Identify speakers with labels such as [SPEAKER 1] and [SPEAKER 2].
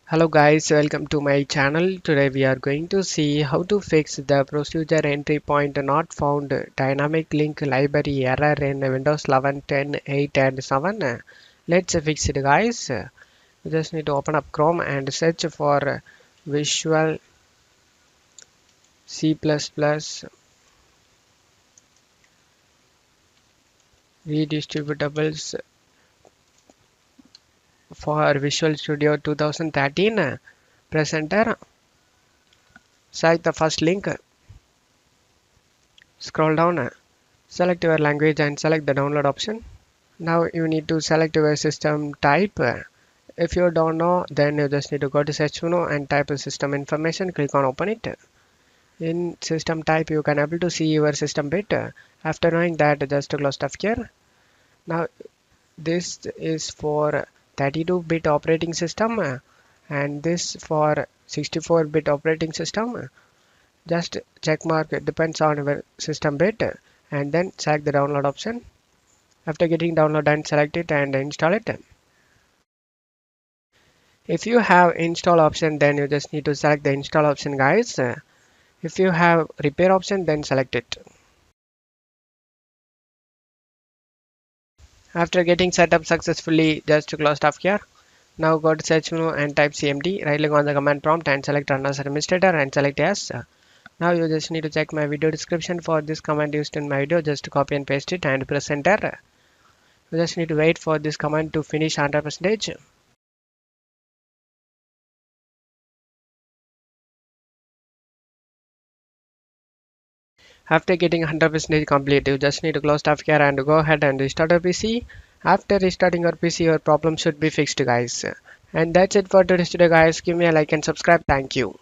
[SPEAKER 1] Hello guys, welcome to my channel. Today we are going to see how to fix the procedure entry point not found dynamic link library error in Windows 11, 10, 8 and 7. Let's fix it guys. You just need to open up Chrome and search for Visual C++ redistributables for Visual Studio 2013. Press enter. Select the first link. Scroll down. Select your language and select the download option. Now you need to select your system type. If you don't know, then you just need to go to search menu and type system information. Click on open it. In system type, you can able to see your system bit. After knowing that, just close stuff here. Now this is for 32-bit operating system and this for 64-bit operating system. Just check mark it depends on your system bit and then select the download option. After getting download and select it and install it. If you have install option, then you just need to select the install option guys. If you have repair option, then select it. After getting set up successfully, just to close stuff here. Now go to search menu and type cmd, right click on the command prompt and select run as administrator and select yes. Now you just need to check my video description for this command used in my video. Just copy and paste it and press enter. You just need to wait for this command to finish 100%. After getting 100% complete, you just need to close stuff here and go ahead and restart your PC. After restarting your PC, your problem should be fixed guys. And that's it for today's video guys. Give me a like and subscribe. Thank you.